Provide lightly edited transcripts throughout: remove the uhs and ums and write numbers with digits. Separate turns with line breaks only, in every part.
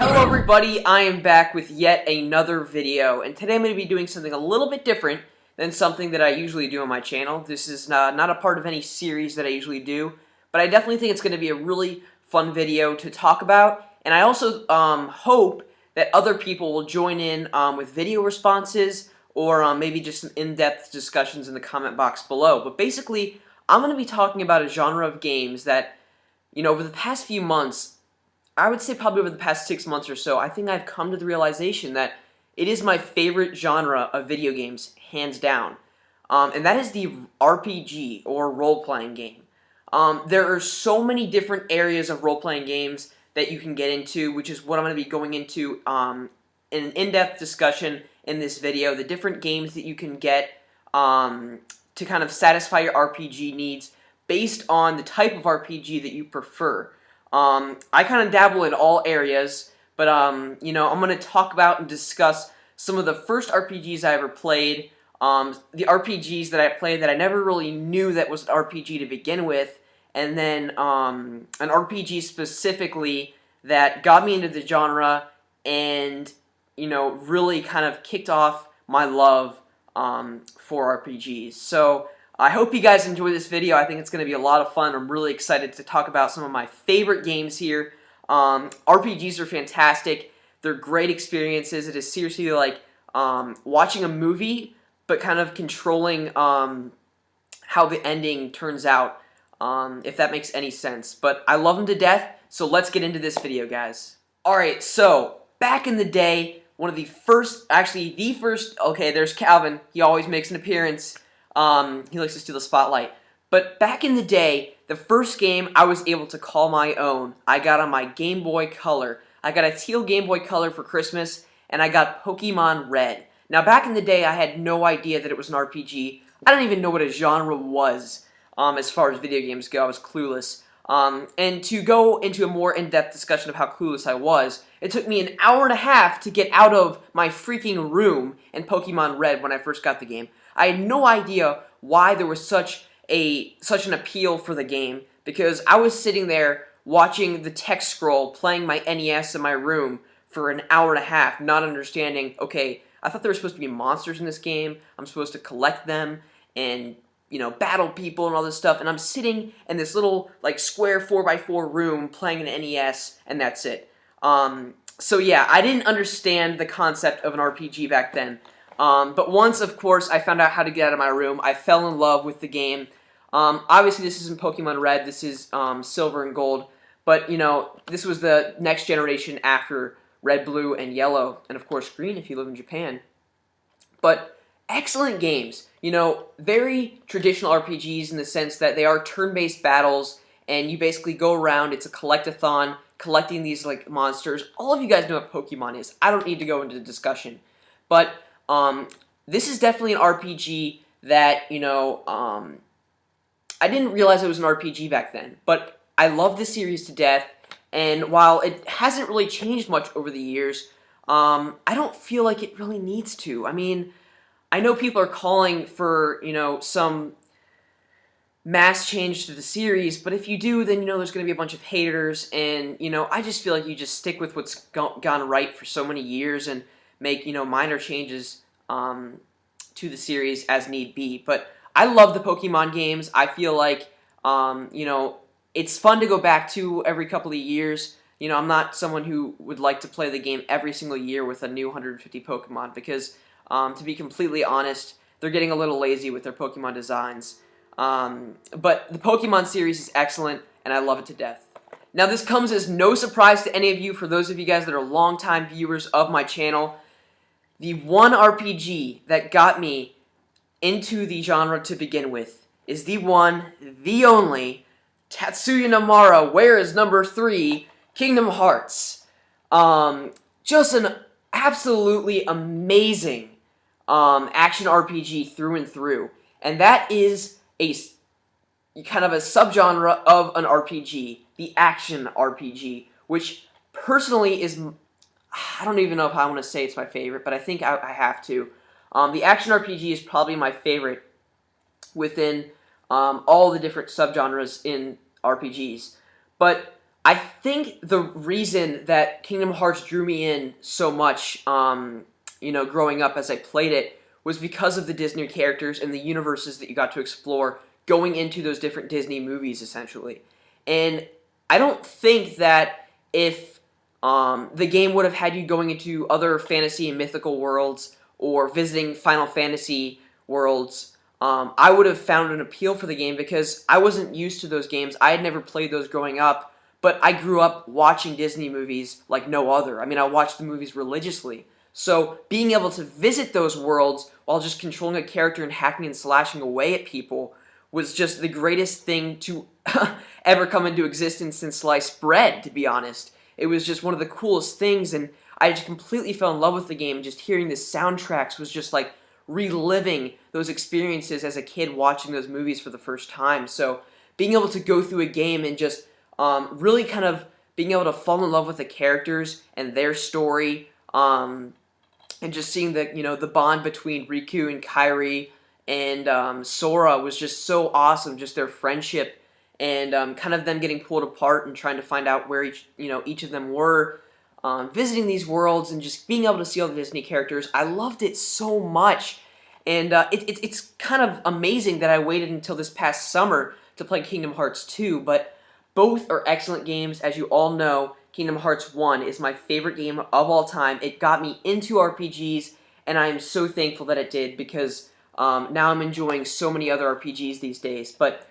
Hello everybody, I am back with yet another video, and today I'm going to be doing something a little bit different than something that I usually do on my channel. This is not a part of any series that I usually do, but I definitely think it's going to be a really fun video to talk about, and I also hope that other people will join in with video responses or maybe just some in-depth discussions in the comment box below. But basically, I'm going to be talking about a genre of games that, over the past few months, I would say probably over the past 6 months or so, I think I've come to the realization that it is my favorite genre of video games, hands down. And that is the RPG, or role-playing game. There are so many different areas of role-playing games that you can get into, which is what I'm going to be going into in an in-depth discussion in this video. The different games that you can get to kind of satisfy your RPG needs based on the type of RPG that you prefer. I kind of dabble in all areas, but, I'm going to talk about and discuss some of the first RPGs I ever played, the RPGs that I played that I never really knew that was an RPG to begin with, and then an RPG specifically that got me into the genre and, really kind of kicked off my love for RPGs. So I hope you guys enjoy this video. I think it's going to be a lot of fun. I'm really excited to talk about some of my favorite games here. RPGs are fantastic. They're great experiences. It is seriously like watching a movie, but kind of controlling how the ending turns out, if that makes any sense. But I love them to death, so let's get into this video, guys. Alright, so back in the day, one of the first, actually the first, okay, there's Calvin. He always makes an appearance. He likes to steal the spotlight. But back in the day, the first game I was able to call my own, I got on my Game Boy Color. I got a teal Game Boy Color for Christmas, and I got Pokemon Red. Now, back in the day, I had no idea that it was an RPG. I didn't even know what a genre was as far as video games go. I was clueless. And to go into a more in-depth discussion of how clueless I was, it took me an hour and a half to get out of my freaking room in Pokemon Red when I first got the game. I had no idea why there was such an appeal for the game, because I was sitting there watching the text scroll, playing my NES in my room for an hour and a half, not understanding, okay, I thought there were supposed to be monsters in this game, I'm supposed to collect them, and, battle people and all this stuff, and I'm sitting in this little, square 4x4 room playing an NES, and that's it. So yeah, I didn't understand the concept of an RPG back then. But once, of course, I found out how to get out of my room, I fell in love with the game. Obviously, this isn't Pokemon Red, this is Silver and Gold, but, this was the next generation after Red, Blue, and Yellow, and of course Green if you live in Japan. But excellent games, very traditional RPGs in the sense that they are turn-based battles, and you basically go around, it's a collect-a-thon, collecting these, monsters. All of you guys know what Pokemon is. I don't need to go into the discussion. But this is definitely an RPG that, I didn't realize it was an RPG back then, but I love this series to death, and while it hasn't really changed much over the years, I don't feel like it really needs to. I mean, I know people are calling for, some mass change to the series, but if you do, then, there's going to be a bunch of haters, and, I just feel like you just stick with what's gone right for so many years and make, minor changes to the series as need be. But I love the Pokemon games. I feel like, it's fun to go back to every couple of years. I'm not someone who would like to play the game every single year with a new 150 Pokemon because, to be completely honest, they're getting a little lazy with their Pokemon designs. But the Pokemon series is excellent, and I love it to death. Now, this comes as no surprise to any of you, for those of you guys that are longtime viewers of my channel. The one RPG that got me into the genre to begin with is the one, the only, Tatsuya Nomura, where is number 3, Kingdom Hearts. Just an absolutely amazing action RPG through and through. And that is a kind of a subgenre of an RPG, the action RPG, which personally is, I don't even know if I want to say it's my favorite, but I think I have to. The action RPG is probably my favorite within all the different subgenres in RPGs. But I think the reason that Kingdom Hearts drew me in so much, growing up as I played it, was because of the Disney characters and the universes that you got to explore going into those different Disney movies, essentially. And I don't think that if the game would have had you going into other fantasy and mythical worlds or visiting Final Fantasy worlds, I would have found an appeal for the game because I wasn't used to those games. I had never played those growing up, but I grew up watching Disney movies like no other. I mean, I watched the movies religiously. So being able to visit those worlds while just controlling a character and hacking and slashing away at people was just the greatest thing to ever come into existence since sliced bread, to be honest. It was just one of the coolest things, and I just completely fell in love with the game. Just hearing the soundtracks was just like reliving those experiences as a kid watching those movies for the first time. So being able to go through a game and just really kind of being able to fall in love with the characters and their story, and just seeing the bond between Riku and Kairi and Sora was just so awesome. Just their friendship and kind of them getting pulled apart and trying to find out where each of them were, visiting these worlds and just being able to see all the Disney characters. I loved it so much, and it's kind of amazing that I waited until this past summer to play Kingdom Hearts 2, but both are excellent games. As you all know, Kingdom Hearts 1 is my favorite game of all time. It got me into RPGs, and I am so thankful that it did because now I'm enjoying so many other RPGs these days. But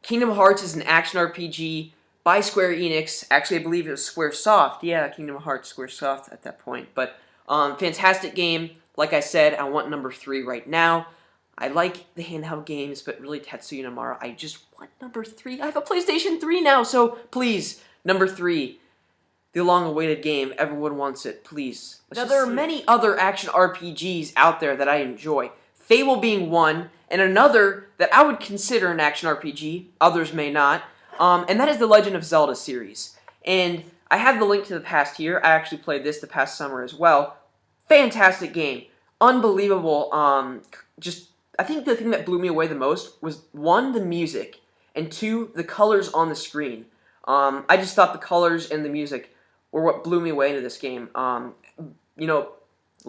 Kingdom Hearts is an action RPG by Square Enix. Actually, I believe it was Squaresoft. Yeah, Kingdom Hearts, Squaresoft at that point. But fantastic game. Like I said, I want number 3 right now. I like the handheld games, but really Tetsuya Nomura, I just want number 3. I have a PlayStation 3 now, so please, number 3. The long-awaited game, everyone wants it, please. Now, there are many other action RPGs out there that I enjoy. Fable being one, and another that I would consider an action RPG, others may not, and that is the Legend of Zelda series. And I have the link to the past here. I actually played this the past summer as well. Fantastic game. Unbelievable. I think the thing that blew me away the most was, 1, the music, and 2, the colors on the screen. I just thought the colors and the music were what blew me away into this game.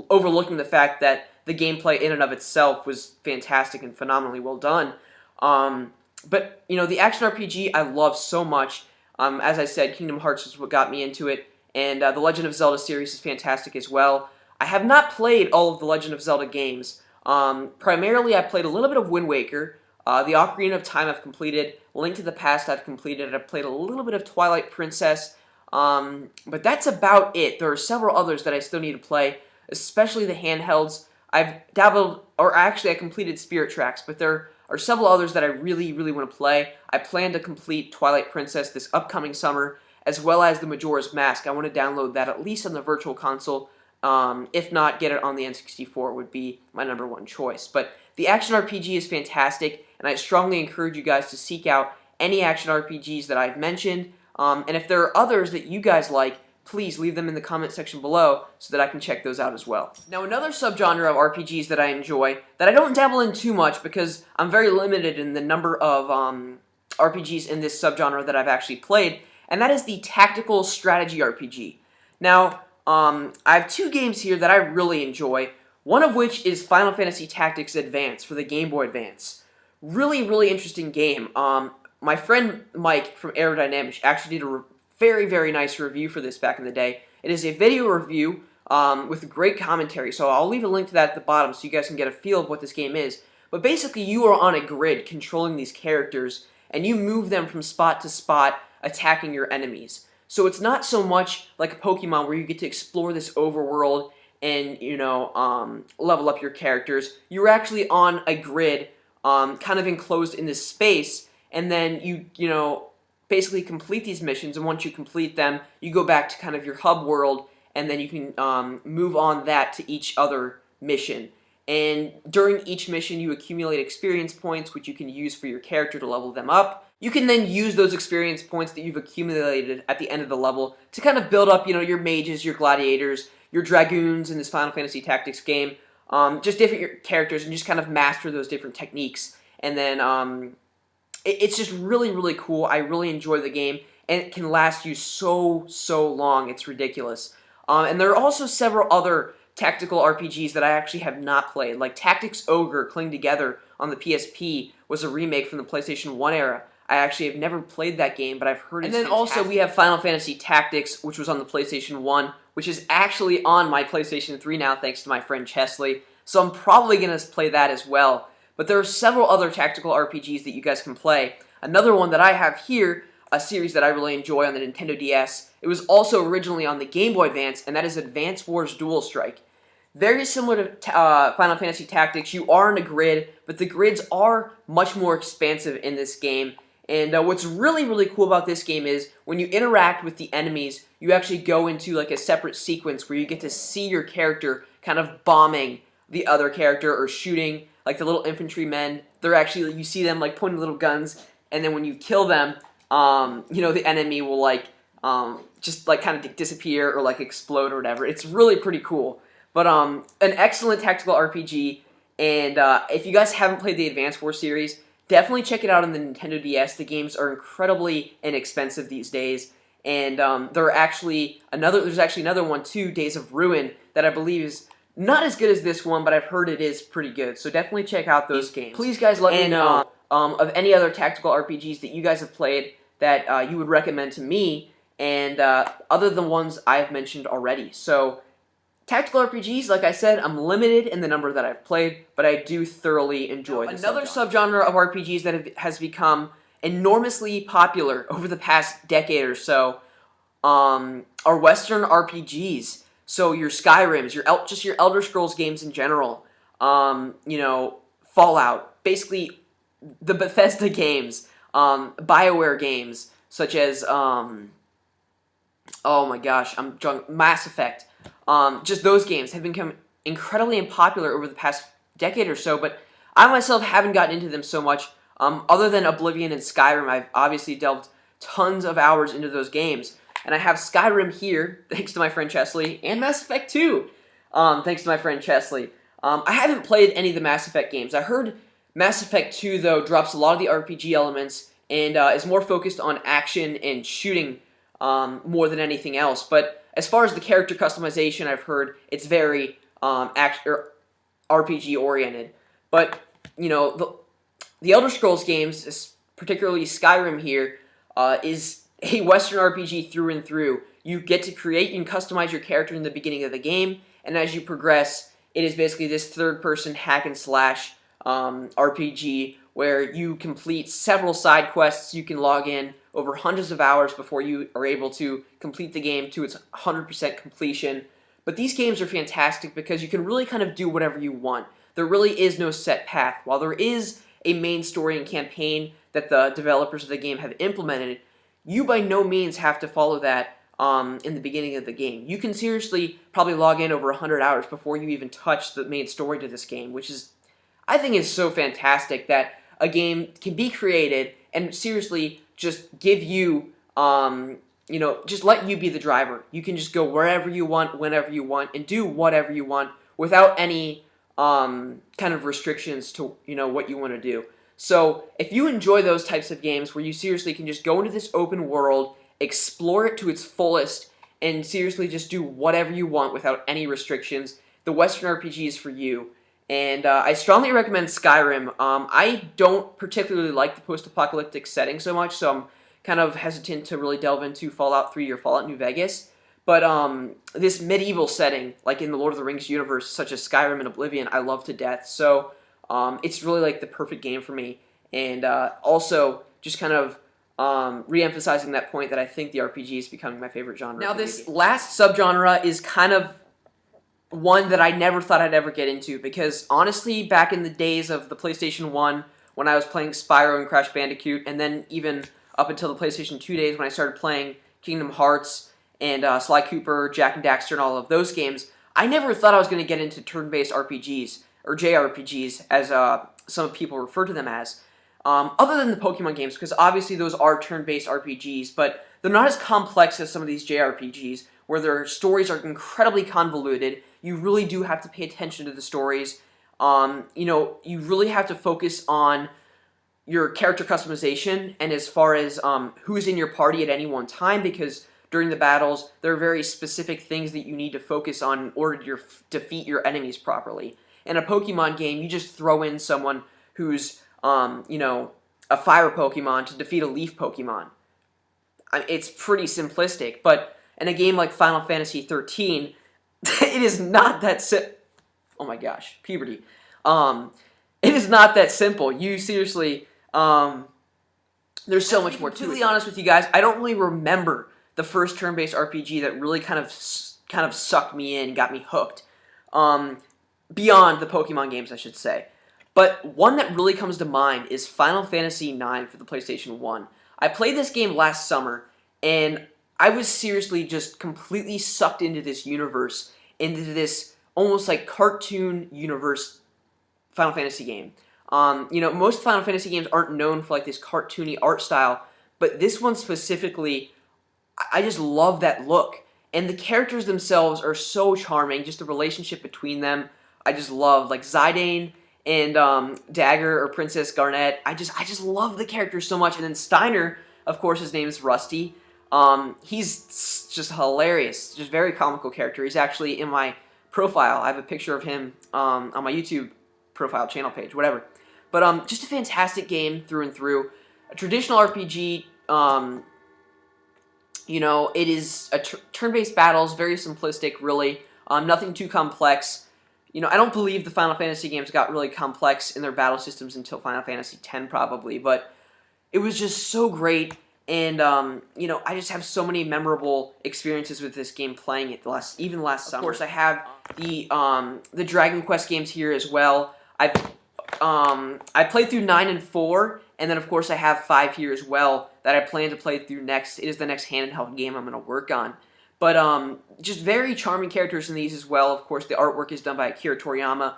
Overlooking the fact that the gameplay in and of itself was fantastic and phenomenally well done. But the action RPG I love so much. As I said, Kingdom Hearts is what got me into it, and the Legend of Zelda series is fantastic as well. I have not played all of the Legend of Zelda games. Primarily, I played a little bit of Wind Waker. The Ocarina of Time I've completed. Link to the Past I've completed. I've played a little bit of Twilight Princess. But that's about it. There are several others that I still need to play, especially the handhelds. I've dabbled, or actually I completed Spirit Tracks, but there are several others that I really, really want to play. I plan to complete Twilight Princess this upcoming summer, as well as the Majora's Mask. I want to download that at least on the Virtual Console. If not, get it on the N64 would be my number 1 choice. But the action RPG is fantastic, and I strongly encourage you guys to seek out any action RPGs that I've mentioned. And if there are others that you guys like, please leave them in the comment section below so that I can check those out as well. Now, another subgenre of RPGs that I enjoy, that I don't dabble in too much because I'm very limited in the number of RPGs in this subgenre that I've actually played, and that is the tactical strategy RPG. Now, I have 2 games here that I really enjoy, one of which is Final Fantasy Tactics Advance for the Game Boy Advance. Really, really interesting game. My friend Mike from Aerodynamics actually did a very, very nice review for this back in the day. It is a video review with great commentary, so I'll leave a link to that at the bottom so you guys can get a feel of what this game is. But basically, you are on a grid controlling these characters, and you move them from spot to spot, attacking your enemies. So it's not so much like a Pokemon where you get to explore this overworld and, level up your characters. You're actually on a grid, kind of enclosed in this space, and then you basically complete these missions, and once you complete them, you go back to kind of your hub world, and then you can move on that to each other mission. And during each mission, you accumulate experience points, which you can use for your character to level them up. You can then use those experience points that you've accumulated at the end of the level to kind of build up, your mages, your gladiators, your dragoons in this Final Fantasy Tactics game, just different characters, and just kind of master those different techniques. And then it's just really, really cool. I really enjoy the game, and it can last you so long. It's ridiculous. And there are also several other tactical RPGs that I actually have not played, like Tactics Ogre Cling Together on the PSP was a remake from the PlayStation 1 era. I actually have never played that game, but I've heard it's fantastic. And then also we have Final Fantasy Tactics, which was on the PlayStation 1, which is actually on my PlayStation 3 now, thanks to my friend Chesley. So I'm probably going to play that as well. But there are several other tactical RPGs that you guys can play. Another one that I have here, a series that I really enjoy on the Nintendo DS, it was also originally on the Game Boy Advance, and that is Advance Wars Dual Strike. Very similar to Final Fantasy Tactics, you are in a grid, but the grids are much more expansive in this game. And what's really cool about this game is when you interact with the enemies, you actually go into like a separate sequence where you get to see your character kind of bombing the other character or shooting like the little infantrymen. They're actually, you see them like pointing little guns, and then when you kill them, you know, the enemy will like just like kind of disappear or like explode or whatever. It's really pretty cool. But an excellent tactical RPG, and if you guys haven't played the Advance Wars series, definitely check it out on the Nintendo DS. The games are incredibly inexpensive these days, and there's actually another one too, Days of Ruin, that I believe is not as good as this one, but I've heard it is pretty good. So definitely check out those games. Please, guys, let me know of any other tactical RPGs that you guys have played that you would recommend to me, and other than ones I've mentioned already. So tactical RPGs, like I said, I'm limited in the number that I've played, but I do thoroughly enjoy them. Another subgenre of RPGs that has become enormously popular over the past decade or so are Western RPGs. So your Skyrims, just your Elder Scrolls games in general, you know, Fallout, basically the Bethesda games, BioWare games, such as, oh my gosh, I'm drunk, Mass Effect. Just those games have become incredibly unpopular over the past decade or so, but I myself haven't gotten into them so much. Other than Oblivion and Skyrim, I've obviously delved tons of hours into those games. And I have Skyrim here, thanks to my friend Chesley, and Mass Effect 2, thanks to my friend Chesley. I haven't played any of the Mass Effect games. I heard Mass Effect 2, though, drops a lot of the RPG elements and is more focused on action and shooting more than anything else. But as far as the character customization, I've heard it's very RPG oriented. But you know, the Elder Scrolls games, particularly Skyrim here, is a Western RPG through and through. You get to create and customize your character in the beginning of the game, and as you progress, it is basically this third-person hack and slash RPG where you complete several side quests. You can log in over hundreds of hours before you are able to complete the game to its 100% completion. But these games are fantastic because you can really kind of do whatever you want. There really is no set path. While there is a main story and campaign that the developers of the game have implemented, you by no means have to follow that in the beginning of the game. You can seriously probably log in over 100 hours before you even touch the main story to this game, which is, I think, is so fantastic that a game can be created and seriously just give you, you know, just let you be the driver. You can just go wherever you want, whenever you want, and do whatever you want without any kind of restrictions to, you know, what you want to do. So if you enjoy those types of games where you seriously can just go into this open world, explore it to its fullest, and seriously just do whatever you want without any restrictions, the Western RPG is for you. And I strongly recommend Skyrim. I don't particularly like the post-apocalyptic setting so much, so I'm kind of hesitant to really delve into Fallout 3 or Fallout New Vegas. But this medieval setting, like in the Lord of the Rings universe, such as Skyrim and Oblivion, I love to death. So it's really like the perfect game for me. And also just kind of re-emphasizing that point that I think the RPG is becoming my favorite genre. Now this last subgenre is kind of one that I never thought I'd ever get into, because honestly, back in the days of the PlayStation 1, when I was playing Spyro and Crash Bandicoot, and then even up until the PlayStation 2 days when I started playing Kingdom Hearts and Sly Cooper, Jak and Daxter, and all of those games, I never thought I was going to get into turn-based RPGs, or JRPGs, as some people refer to them as, other than the Pokemon games, because obviously those are turn-based RPGs, but they're not as complex as some of these JRPGs, where their stories are incredibly convoluted. You really do have to pay attention to the stories. You know, you really have to focus on, your character customization and as far as who's in your party at any one time, because during the battles, there are very specific things that you need to focus on in order to defeat your enemies properly. In a Pokemon game, you just throw in someone who's, you know, a fire Pokemon to defeat a leaf Pokemon. It's pretty simplistic, but in a game like Final Fantasy 13, it is not that oh my gosh, puberty. It is not that simple. You seriously, there's so much more to it. To be completely honest with you guys, I don't really remember the first turn-based RPG that really kind of sucked me in, got me hooked. Beyond the Pokemon games, I should say. But one that really comes to mind is Final Fantasy IX for the PlayStation 1. I played this game last summer, and I was seriously just completely sucked into this universe, into this almost like cartoon universe Final Fantasy game. You know, most Final Fantasy games aren't known for like this cartoony art style, but this one specifically, I just love that look. And the characters themselves are so charming, just the relationship between them, I just love. Like Zidane and Dagger or Princess Garnet, I just love the characters so much. And then Steiner, of course, his name is Rusty. He's just hilarious, just very comical character. He's actually in my profile. I have a picture of him on my YouTube profile channel page, whatever. But just a fantastic game through and through. A traditional RPG. You know, it is a turn-based battles, very simplistic, really. Nothing too complex. You know, I don't believe the Final Fantasy games got really complex in their battle systems until Final Fantasy X, probably. But it was just so great, and you know, I just have so many memorable experiences with this game playing it. Even last summer. Of course, I have the Dragon Quest games here as well. I played through 9 and 4, and then of course I have 5 here as well that I plan to play through next. It is the next handheld game I'm going to work on. But just very charming characters in these as well. Of course, the artwork is done by Akira Toriyama,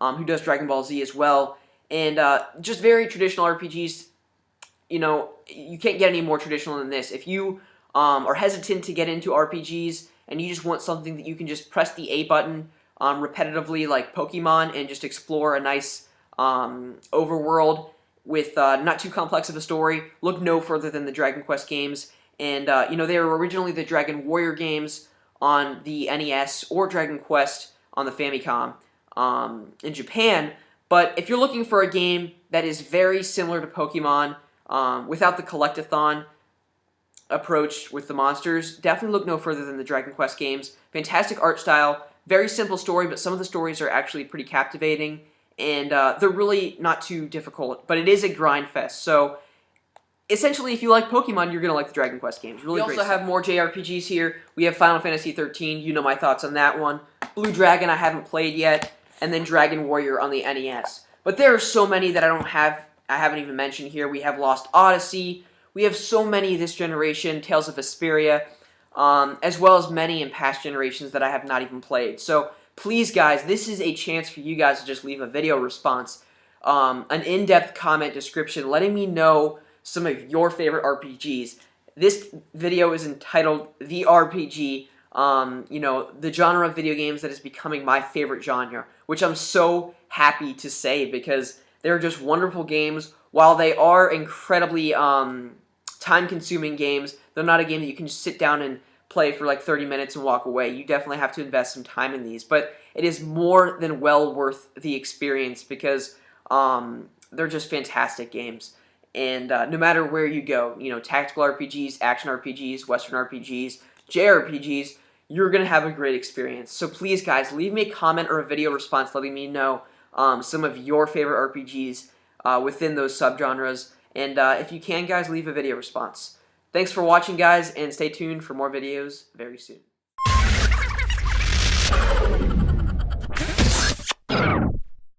who does Dragon Ball Z as well. And just very traditional RPGs. You know, you can't get any more traditional than this. If you are hesitant to get into RPGs and you just want something that you can just press the A button repetitively like Pokemon and just explore a nice overworld with not too complex of a story, look no further than the Dragon Quest games. And, you know, they were originally the Dragon Warrior games on the NES or Dragon Quest on the Famicom in Japan. But if you're looking for a game that is very similar to Pokemon without the collectathon approach with the monsters, definitely look no further than the Dragon Quest games. Fantastic art style, very simple story, but some of the stories are actually pretty captivating. And they're really not too difficult, but it is a grind fest. So essentially, if you like Pokemon, you're going to like the Dragon Quest games. Really, we also have more JRPGs here. We have Final Fantasy 13. You know my thoughts on that one. Blue Dragon I haven't played yet. And then Dragon Warrior on the NES. But there are so many that I haven't even mentioned here. We have Lost Odyssey. We have so many this generation. Tales of Vesperia. As well as many in past generations that I have not even played. So please, guys, this is a chance for you guys to just leave a video response. An in-depth comment description letting me know some of your favorite RPGs. This video is entitled The RPG, you know, the genre of video games that is becoming my favorite genre, which I'm so happy to say because they're just wonderful games. While they are incredibly time-consuming games, they're not a game that you can just sit down and play for like 30 minutes and walk away. You definitely have to invest some time in these, but it is more than well worth the experience because they're just fantastic games. And no matter where you go, you know, tactical RPGs, action RPGs, Western RPGs, JRPGs, you're going to have a great experience. So please, guys, leave me a comment or a video response letting me know some of your favorite RPGs within those subgenres. And if you can, guys, leave a video response. Thanks for watching, guys, and stay tuned for more videos very soon.